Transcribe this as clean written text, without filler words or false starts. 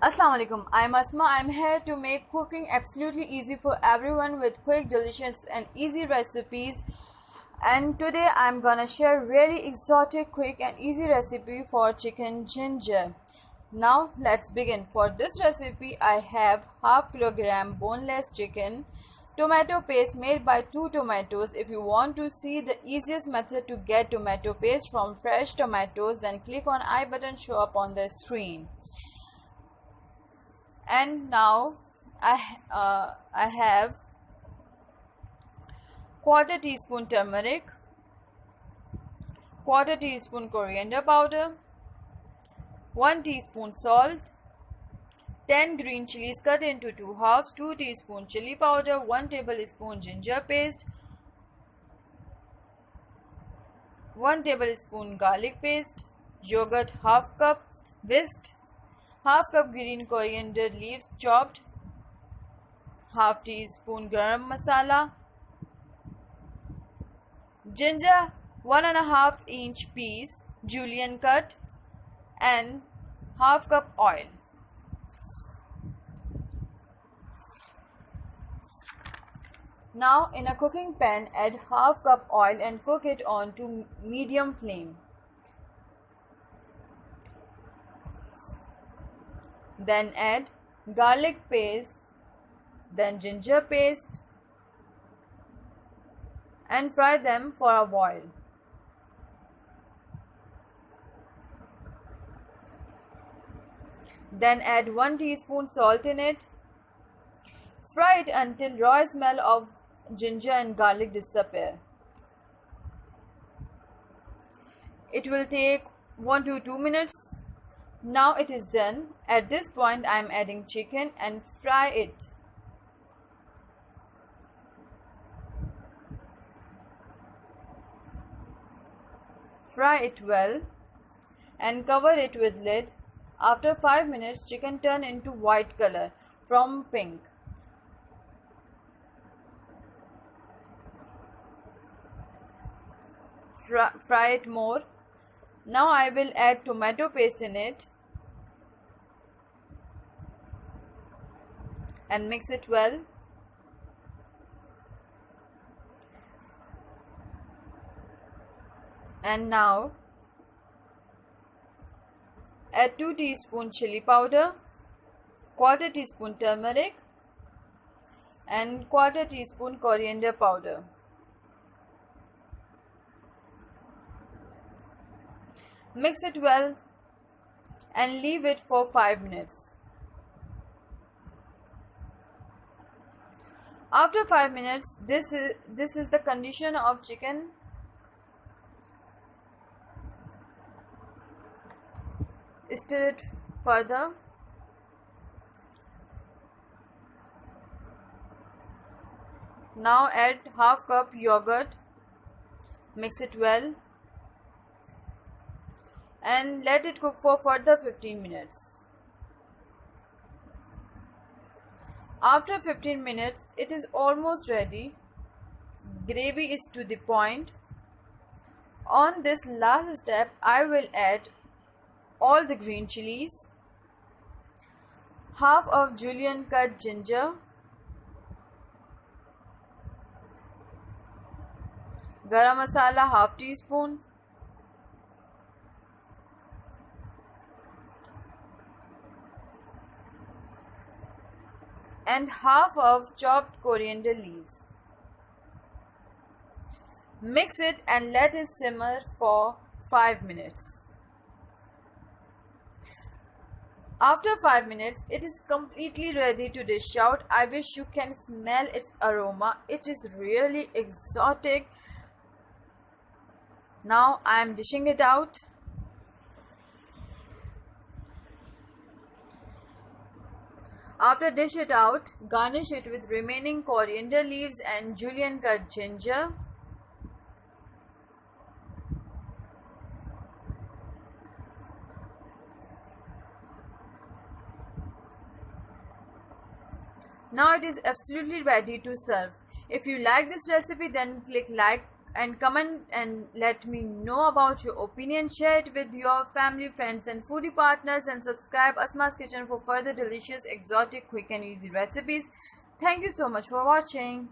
Assalamu alaikum. I'm Asma. I'm here to make cooking absolutely easy for everyone with quick, delicious, and easy recipes. And today I'm gonna share really exotic, quick, and easy recipe for chicken ginger. Now let's begin. For this recipe, I have half kilogram boneless chicken, tomato paste made by 2 tomatoes. If you want to see the easiest method to get tomato paste from fresh tomatoes, then click on I button show up on the screen. And now I have quarter teaspoon turmeric, quarter teaspoon coriander powder, 1 teaspoon salt, 10 green chilies cut into 2 halves, 2 teaspoon chili powder, 1 tablespoon ginger paste, 1 tablespoon garlic paste, yogurt half cup, whisked, half cup green coriander leaves chopped, half teaspoon garam masala, ginger 1.5-inch piece julienne cut, and half cup oil. Now in a cooking pan add half cup oil and cook it on to medium flame. Then add garlic paste, then ginger paste, and fry them for a while. Then add 1 teaspoon salt in it. Fry it until raw smell of ginger and garlic disappear. It will take 1 to 2 minutes. Now it is done. At this point I am adding chicken and fry it. Fry it well and cover it with lid. After 5 minutes chicken turn into white color from pink. Fry it more. Now I will add tomato paste in it and mix it well. And now add 2 teaspoon chili powder, quarter teaspoon turmeric, and quarter teaspoon coriander powder. Mix it well and leave it for 5 minutes. After 5 minutes, this is the condition of chicken. Stir it further. Now add half cup yogurt. Mix it well and let it cook for further 15 minutes. After 15 minutes, it is almost ready. Gravy is to the point. On this last step, I will add all the green chilies, half of julienne cut ginger, garam masala half teaspoon, and half of chopped coriander leaves. Mix it and let it simmer for 5 minutes. After 5 minutes, it is completely ready to dish out. I wish you can smell its aroma. It is really exotic. Now I am dishing it out. After dish it out, garnish it with remaining coriander leaves and julienne cut ginger. Now it is absolutely ready to serve. If you like this recipe, then click like and comment and let me know about your opinion. Share it with your family, friends and foodie partners, and subscribe Asma's Kitchen for further delicious, exotic, quick and easy recipes. Thank you so much for watching.